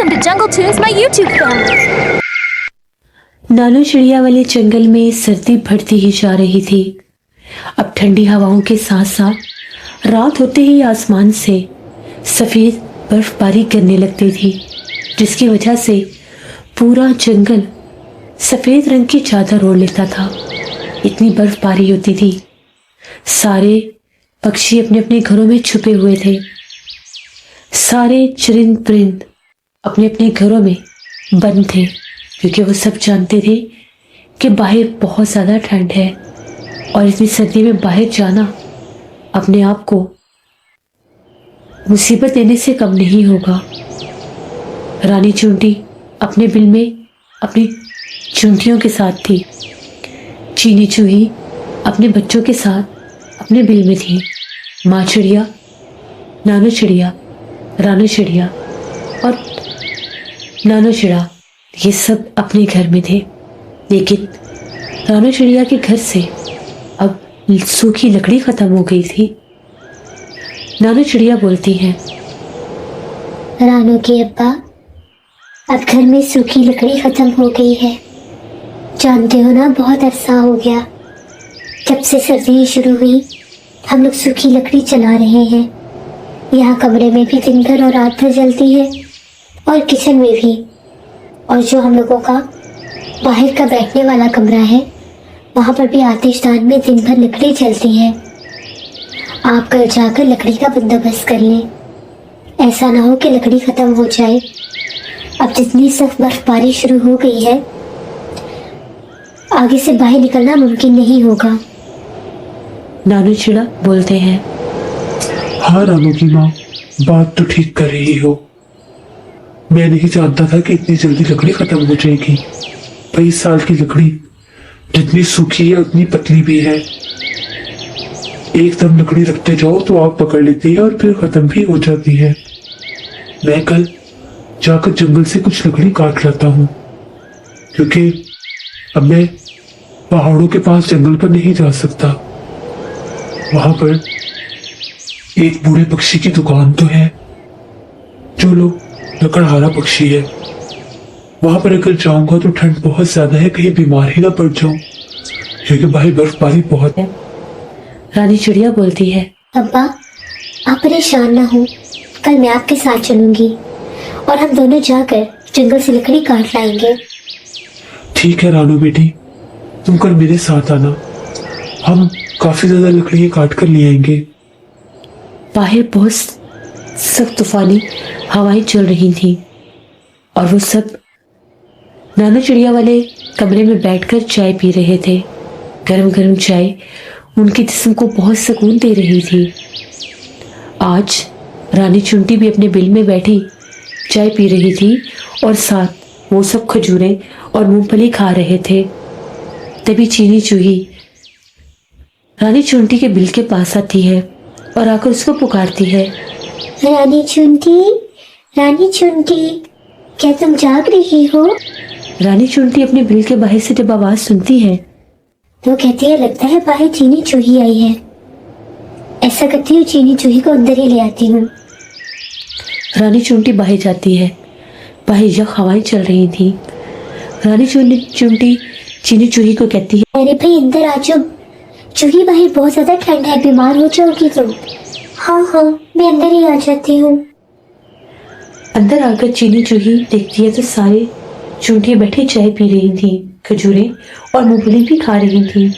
Welcome to Jungle Tunes, my YouTube channel. नानो चिड़िया वाले जंगल में सर्दी बढ़ती ही जा रही थी। अब ठंडी हवाओं के साथ साथ रात होते ही आसमान से सफेद बर्फबारी गिरने लगती थी, जिसकी वजह से पूरा जंगल सफेद रंग की चादर ओढ़ लेता था। इतनी बर्फबारी होती थी, सारे पक्षी अपने अपने घरों में छुपे हुए थे। सारे चरिंद परिंद अपने अपने घरों में बंद थे, क्योंकि वो सब जानते थे कि बाहर बहुत ज़्यादा ठंड है और इतनी सर्दी में बाहर जाना अपने आप को मुसीबत देने से कम नहीं होगा। रानी चूंटी अपने बिल में अपनी चूंटियों के साथ थी। चीनी चूही अपने बच्चों के साथ अपने बिल में थी। माँ चिड़िया, नानो चिड़िया, रानो चिड़िया और नानो चिड़ा, ये सब अपने घर में थे। लेकिन रानो चिड़िया के घर से अब सूखी लकड़ी खत्म हो गई थी। नानो चिड़िया बोलती हैं, रानो के अब्बा, अब घर में सूखी लकड़ी खत्म हो गई है। जानते हो ना, बहुत अरसा हो गया जब से सर्दी शुरू हुई, हम लोग सूखी लकड़ी चला रहे हैं। यहाँ कमरे में भी दिन भर और रात भर जलती है और किचन में भी। और जो हम लोगों का बाहर का बैठने वाला कमरा है, वहाँ पर भी आतिशदान में दिन भर लकड़ी जलती है। आप कल जाकर लकड़ी का बंदोबस्त कर लें, ऐसा ना हो कि लकड़ी खत्म हो जाए। अब जितनी सख्त बर्फबारी शुरू हो गई है, आगे से बाहर निकलना मुमकिन नहीं होगा। नानो चिड़ा बोलते हैं, हाँ रानो की माँ, बात तो ठीक कर रही हो। मैं नहीं जानता था कि इतनी जल्दी लकड़ी खत्म हो जाएगी। 22 साल की लकड़ी जितनी सूखी है उतनी पतली भी है। एकदम लकड़ी रखते जाओ तो आग पकड़ लेती है और फिर खत्म भी हो जाती है। मैं कल जाकर जंगल से कुछ लकड़ी काट लाता हूँ, क्योंकि अब मैं पहाड़ों के पास जंगल पर नहीं जा सकता। वहां पर एक बूढ़े पक्षी की दुकान तो है, जो लोग लकड़हारा पक्षी है। वहां पर अगर जाऊंगा तो ठंड बहुत ज्यादा है, कहीं बीमार ही ना पड़ जाऊं, क्योंकि बाहर बर्फबारी बहुत है। रानी चिड़िया बोलती है, अब्बा, आप परेशान ना हो, कल मैं आपके साथ चलूंगी और हम दोनों जाकर जंगल से लकड़ी काट लाएंगे। ठीक है रानू बेटी, तुम कल मेरे साथ आना, हम काफी ज्यादा लकड़ी काट कर ले आएंगे। बाहर बहुत सख्त तूफानी हवाएं चल रही थी और वो सब नानो चिड़िया वाले कमरे में बैठकर चाय पी रहे थे। गरम गरम चाय उनके जिस्म को बहुत सुकून दे रही थी। आज रानी चुंटी भी अपने बिल में बैठी चाय पी रही थी और साथ वो सब खजूरें और मूंगफली खा रहे थे। तभी चीनी चूही रानी चुंटी के बिल के पास आती है और आकर उसको पुकारती है, रानी चुंटी, रानी चुंटी, क्या तुम जाग रही हो? रानी चुंटी अपने बिल के बाहर से जब आवाज सुनती है तो कहती है, लगता है बाहर चीनी चूही आई है। ऐसा करती हूँ, चीनी चूही को अंदर ही ले आती हूँ। रानी चुंटी बाहर जाती है। बाहर यख हवाएं चल रही थी। रानी चुंटी चीनी चूही को कहती है, अरे भाई अंदर आ जाओ, चूही बाहर बहुत ज्यादा ठंड है, बीमार हो जाओगी तुम। हाँ हाँ, मैं अंदर ही आ जाती हूँ। अंदर आकर चीनी चूही देखती है तो सारे चूंटियां बैठी चाय पी रही थी, खजूरें और मूंगफली भी खा रही थी।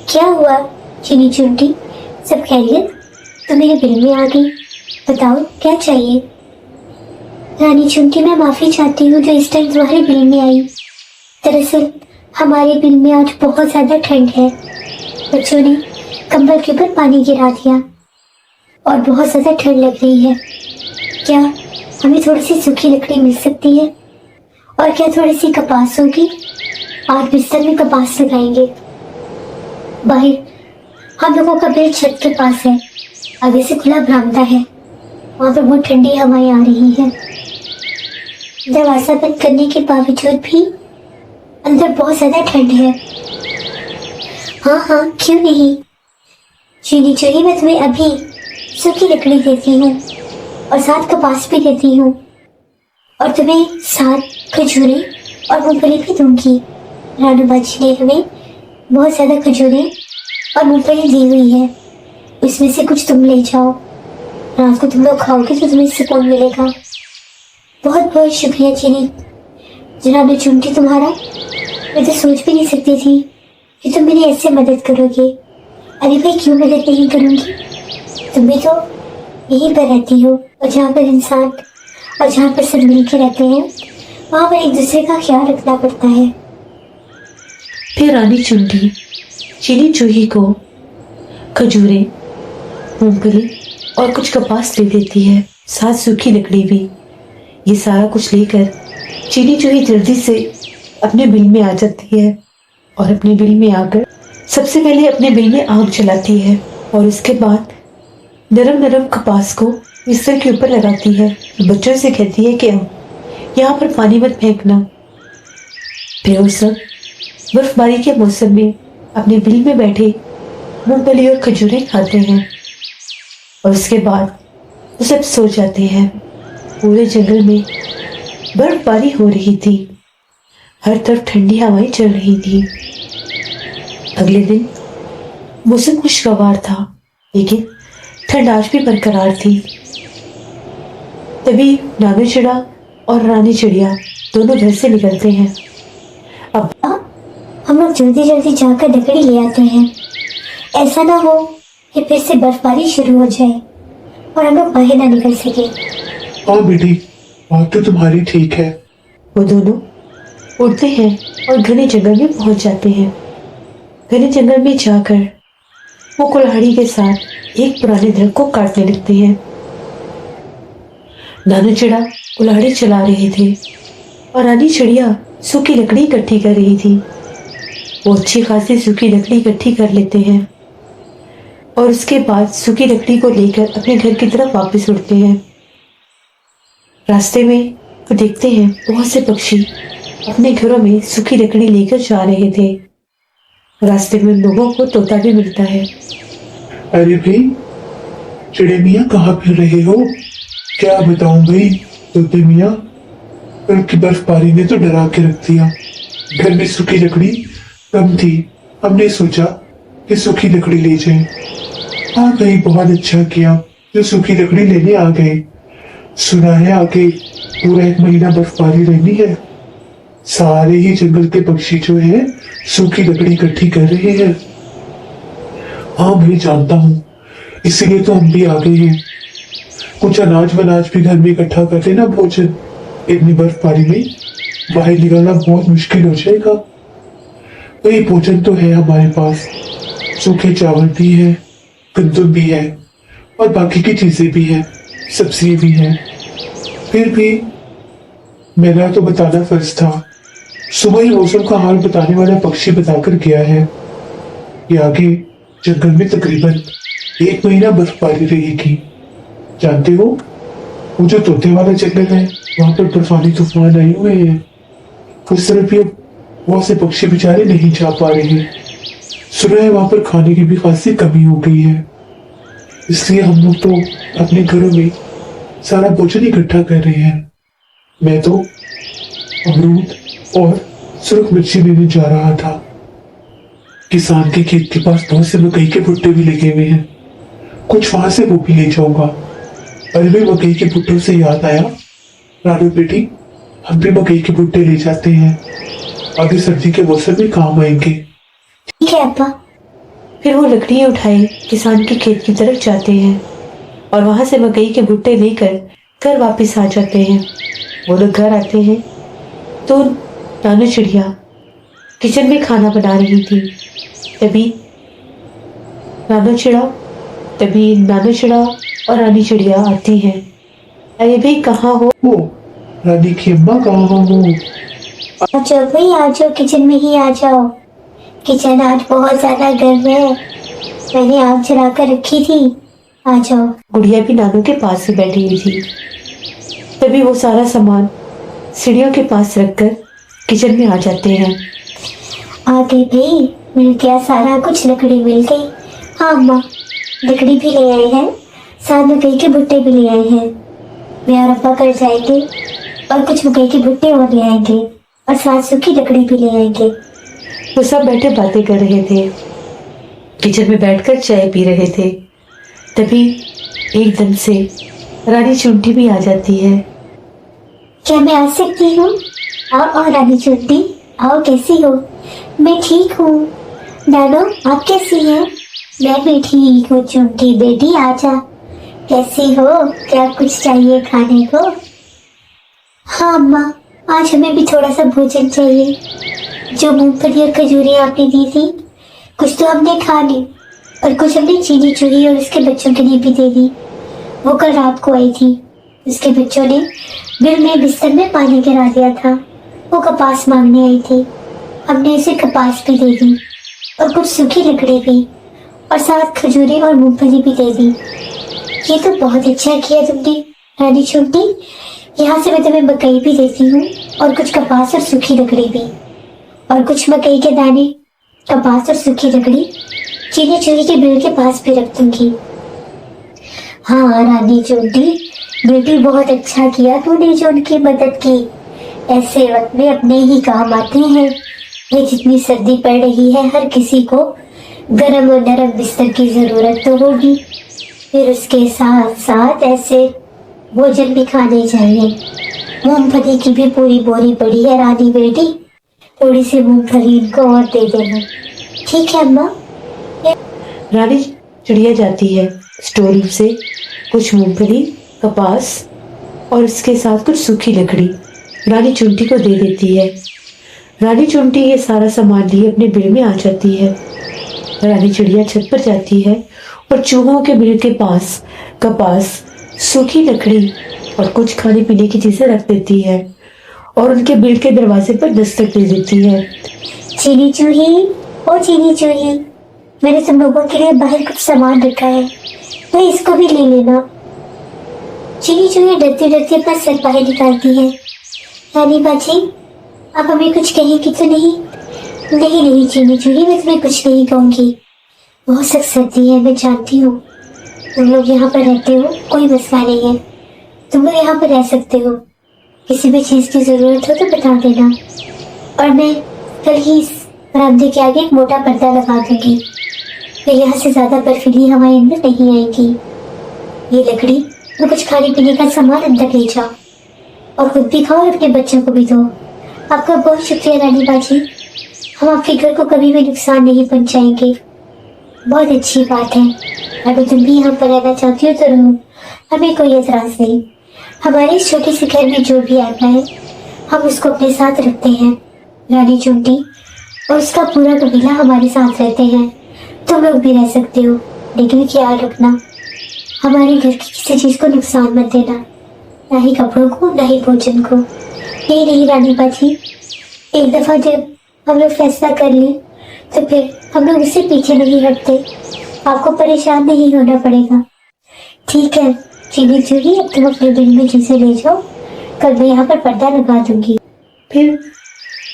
क्या हुआ चीनी चुंटी, सब खैरियत? तो मेरे बिल में आ गई, बताओ क्या चाहिए? रानी चुंटी, मैं माफी चाहती हूँ जो इस टाइम तुम्हारे बिल में आई। दरअसल हमारे बिल में आज बहुत ज्यादा ठंड है। बच्चों ने कंबल के ऊपर पानी गिरा दिया और बहुत ज्यादा ठंड लग रही है। क्या हमें थोड़ी सी सूखी लकड़ी मिल सकती है? और क्या थोड़ी सी कपास होगी? आज बिस्तर में कपास लगाएंगे। बाहर हम लोगों का बेड छत के पास है, आगे से खुला बरामदा है, वहां पर बहुत ठंडी हवाएं आ रही है। दरवाजा बंद करने के बावजूद भी अंदर बहुत ज्यादा ठंड है। हाँ हाँ, क्यों नहीं। चीनी चूही, मैं तुम्हें अभी सूखी लकड़ी देती हूँ और साथ कपास भी देती हूँ। और तुम्हें 7 खजूरें और मूंगफली भी दूंगी। रानू बाजी ने हमें बहुत ज्यादा खजूरें और मूंगफली दी हुई है, इसमें से कुछ तुम ले जाओ। रात को तुम लोग खाओगे तो तुम्हें सुकून मिलेगा। बहुत बहुत शुक्रिया चीनी। जनाब चुनटी तुम्हारा, मैं तो सोच भी नहीं सकती थी कि तुम मेरी ऐसे मदद करोगे। अरे भाई, क्यों मदद नहीं करूंगी? तुम भी तो यहीं पर रहती हो, और जहाँ पर इंसान और जहाँ पर सब मिलके रहते हैं वहाँ पर एक दूसरे का ख्याल रखना पड़ता है। फिर रानी चुंडी चीनी चूही को खजूरें, मूंगफली और कुछ कपास दे देती है, साथ सूखी लकड़ी भी। ये सारा कुछ लेकर चीनी चूही जल्दी से अपने बिल में आ जाती है और अपने बिल में आकर सबसे पहले अपने बिल में आग जलाती है और उसके बाद नरम नरम कपास को बिस्तर के ऊपर लगाती है। बच्चों से कहती है कि यहाँ पर पानी मत फेंकना। फिर वो सब बर्फबारी के मौसम में अपने बिल में बैठे मूंगफली और खजूरें खाते हैं और उसके बाद वो सब सो जाते हैं। पूरे जंगल में बर्फबारी हो रही थी, हर तरफ ठंडी हवाएं चल रही थी। अगले दिन मौसम खुशगवार था, लेकिन ठंड आज भी बरकरार थी। तभी नानू चिड़ा और रानी चिड़िया दोनों घर से निकलते हैं। अब हम लोग जल्दी जल्दी जाकर लकड़ी ले आते हैं। ऐसा ना हो कि फिर से बर्फबारी शुरू हो जाए और हम लोग बाहर ना निकल सके। हाँ बेटी, बात तो तुम्हारी ठीक है। वो दोनों उड़ते हैं और घने जंगल में पहुंच जाते हैं। घने जंगल में जाकर वो कुल्हाड़ी के साथ एक पुराने दरख्त को काटने लगते हैं। नानू चिड़ा कुल्हाड़ी चला रहे थे और रानी चिड़िया सूखी लकड़ी इकट्ठी कर रही थी। वो अच्छी खासी सूखी लकड़ी इकट्ठी कर लेते हैं और उसके बाद सूखी लकड़ी को लेकर अपने घर की तरफ वापस उड़ते हैं। रास्ते में वो देखते हैं बहुत से पक्षी अपने घरों में सूखी लकड़ी लेकर जा रहे थे। रास्ते में लोगों को तोता भी मिलता है। अरे भाई, चिड़े मियाँ कहाँ फिर रहे हो? क्या बताऊं भाई, तोते मियाँ, कल की बर्फबारी ने तो डरा के रख दिया। घर में सूखी लकड़ी कम थी, हमने सोचा कि सूखी लकड़ी ले जाएं। हाँ भाई, बहुत अच्छा किया जो सूखी लकड़ी लेने आ गए। सुना है आगे पूरा 1 महीना बर्फबारी रहनी है। सारे ही जंगल के पक्षी जो है सूखी लकड़ी इकट्ठी कर रहे हैं। हाँ भाई, जानता हूँ, इसीलिए तो हम भी आ गए हैं। कुछ अनाज वनाज भी घर में इकट्ठा कर लेना, भोजन। इतनी बर्फबारी में बाहर निकलना बहुत मुश्किल हो जाएगा। वही भोजन तो है हमारे पास, सूखे चावल भी है, गंदम भी है और बाकी की चीजें भी है, सब्जी भी है। फिर भी मेरा तो बताना फर्ज था। सुबह ही मौसम का हाल बताने वाला पक्षी बताकर गया है कि आगे जंगल में तकरीबन 1 महीना बर्फबारी रहेगी। जानते हो, वो जो तोते वाला जंगल है वहां पर बर्फानी तूफान आए हुए हैं। उस तरफ भी बहुत से पक्षी बेचारे नहीं जा पा रहे हैं। सुना है वहां पर खाने की भी खासी कमी हो गई है, इसलिए हम लोग तो अपने घरों में सारा भोजन इकट्ठा कर रहे हैं। मैं तो अमरूद और सुरख मिर्ची लेने जा रहा था। किसान के खेत के पास बहुत से मकई के भुट्टे भी लगे हुए हैं, कुछ वहां से वो भी ले जाऊंगा। अरे भाई, मकई के भुट्टों से याद आया, रानू बेटी, हम भी मकई के भुट्टे ले जाते हैं, आगे सर्दी के मौसम में काम आएंगे। ठीक है अब्बा। फिर वो लकड़ियाँ उठाए किसान के खेत की तरफ जाते हैं और वहां से मकई के भुट्टे लेकर घर वापस आ जाते हैं। वो लोग घर आते हैं तो नानू चिड़िया किचन में खाना बना रही थी। तभी नानू चिड़ा और रानी चिड़िया आती हैं। अरे भाई, कहाँ हो? ओ, रानी की अम्मा कहाँ हो? आ जाओ भाई, आ जाओ, किचन में ही आ जाओ। किचन आज बहुत ज्यादा गर्म है, मैंने आग जला कर रखी थी, आ जाओ। गुड़िया भी नानू के पास ही बैठी हुई थी। तभी वो सारा सामान सीढ़ियों के पास रखकर किचन में आ जाते हैं। आ गई भाई, मिल गया सारा कुछ, लकड़ी मिल गई। हाँ अम्मा, लकड़ी भी ले आए हैं, साथ में कई के भुट्टे भी ले आए हैं। मैं और अब्बा कर जाएंगे और कुछ मकई के भुट्टे और ले आएंगे और साथ सूखी लकड़ी भी ले आएंगे। वो सब बैठे बातें कर रहे थे, किचन में बैठकर चाय पी रहे थे। तभी एकदम से रानी चुंटी भी आ जाती है। क्या मैं आ सकती हूँ? आओ रानी चुंटी, आओ, कैसी हो? मैं ठीक हूँ। नानो, आप कैसी हैं? मैं भी ठीक हूँ चुंटी बेटी, आजा। कैसी हो? क्या कुछ चाहिए खाने को? हाँ अम्मा, आज हमें भी थोड़ा सा भोजन चाहिए। जो मूंगफली और खजूरें आपने दी थी, कुछ तो हमने खा ली और कुछ हमने चीनी चूही और उसके बच्चों के लिए भी दे दी। वो कल रात को आई थी, उसके बच्चों ने बिल में बिस्तर में पानी गिरा दिया था। वो कपास मांगने आई थी, हमने उसे कपास भी दे दी और कुछ सूखी लकड़ी भी और साथ खजूरें और मूंगफली भी दे दी। ये तो बहुत अच्छा किया तुमने रानी चुंटी। यहाँ से मैं तुम्हें मकई भी देती हूँ और कुछ कपास और सूखी लकड़ी भी, और कुछ मकई के दाने, कपास और सूखी लकड़ी चीनी चूही के बिल के पास भी रख दूंगी। हाँ रानी चुंटी बेटी, बहुत अच्छा किया तूने जो उनकी मदद की। ऐसे वक्त में अपने ही काम आते हैं। ये जितनी सर्दी पड़ रही है, हर किसी को गर्म और नरम बिस्तर की जरूरत तो होगी, फिर उसके साथ साथ ऐसे भोजन भी खाने चाहिए। मूंगफली की भी पूरी बोरी पड़ी है रानी बेटी, थोड़ी सी मूंगफली इनको और दे देना। ठीक है अम्मा। रानी चिड़िया जाती है स्टोर रूम से कुछ मूंगफली, कपास और उसके साथ कुछ सूखी लकड़ी रानी चुंटी को दे देती है। रानी चुंटी ये सारा सामान लिए अपने बिल में आ जाती है। रानी चिड़िया छत पर जाती है और चूहों के बिल के पास कपास, सूखी लकड़ी और कुछ खाने पीने की चीजें रख देती है और उनके बिल के दरवाजे पर दस्तक दे देती है। चीनी चूही, ओ चीनी चूही, मैंने तुम लोगों के लिए बाहर कुछ सामान रखा है, तो इसको भी ले लेना। चीनी चूही डरती डरती अपना सर बाहर निकालती है। रानी बाजी, आप हमें कुछ कहेंगी तो नहीं? नहीं नहीं चीनी चूही, मैं तुम्हें कुछ नहीं कहूंगी। बहुत सख्त सर्दी है, मैं जानती हूँ। तुम लोग यहाँ पर रहते हो, कोई मसला नहीं है, तुम लोग यहाँ पर रह सकते हो। किसी भी चीज़ की ज़रूरत हो तो बता देना, और मैं कल ही इस बरामदे के आगे एक मोटा पर्दा लगा दूंगी, फिर यहाँ से ज़्यादा बर्फीली हवाएं अंदर नहीं आएंगी। ये लकड़ी और कुछ खाने पीने का सामान अंदर ले जाओ और खुद भी खाओ और अपने बच्चों को भी दो। आपका बहुत शुक्रिया रानी बाजी, हम आपके घर को कभी भी नुकसान नहीं पहुंचाएंगे। बहुत अच्छी बात है, अगर तुम भी यहाँ पर रहना चाहती हो तो रहो, हमें कोई एतराज नहीं। हमारे इस छोटे से घर में जो भी आता है हम उसको अपने साथ रखते हैं। रानी चुंटी और उसका पूरा कबीला हमारे साथ रहते हैं। तुम लोग भी रह सकते हो, लेकिन ख्याल रखना हमारे घर की किसी चीज़ को नुकसान मत देना, ना ही कपड़ों को, ना ही भोजन को। नहीं रानी बाजी, एक दफ़ा जब हम लोग फैसला कर लें तो फिर हम लोग उससे पीछे नहीं हटते। आपको परेशान नहीं होना पड़ेगा। ठीक है चीनी चूही, अब तुम अपने बिल में चीजें ले जाओ, कल मैं यहाँ पर पर्दा लगा दूंगी। फिर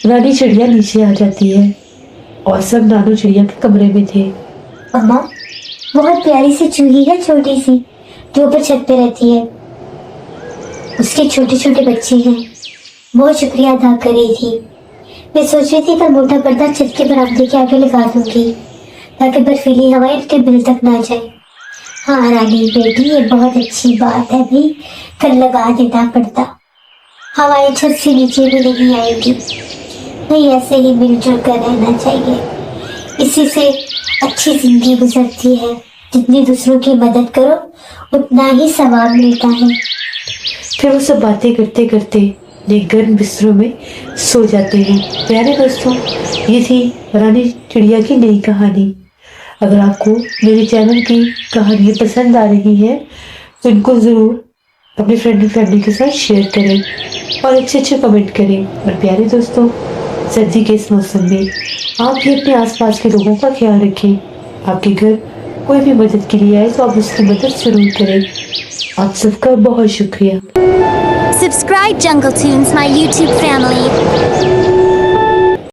रानी चिड़िया नीचे आ जाती है और सब नानू चिड़िया के कमरे में थे। अम्मा, बहुत प्यारी सी चूही है, छोटी सी, जो ऊपर छत पे रहती है। उसके छोटे छोटे बच्चे हैं। बहुत शुक्रिया अदा कर रही थी। मैं सोच रही थी कल मोटा पर्दा छत के बरामदे के आगे लगा दूंगी, ताकि बर्फीली हवाएं उसके बिल तक ना जाए। हाँ रानी बेटी, ये बहुत अच्छी बात है भाई, कल लगा देना पर्दा, हवाएं छत से नीचे भी नहीं आएगी। नहीं, ऐसे ही मिलजुल कर रहना चाहिए, इसी से अच्छी जिंदगी गुजरती है। जितनी दूसरों की मदद करो उतना ही सवाब मिलता है। फिर वो सब बातें करते करते एक गर्म बिस्तरों में सो जाते हैं। प्यारे दोस्तों, ये थी रानी चिड़िया की नई कहानी। अगर आपको मेरे चैनल की कहानियाँ पसंद आ रही हैं तो इनको ज़रूर अपने फ्रेंड और फैमिली के साथ शेयर करें और अच्छे अच्छे कमेंट करें। और प्यारे दोस्तों, सर्दी के इस मौसम में आप भी अपने आसपास के लोगों का ख्याल रखें। आपके घर कोई भी मदद के लिए आए तो आप उसकी मदद ज़रूर करें। आप सबका बहुत शुक्रिया। Subscribe Jungle Tunes, my YouTube family.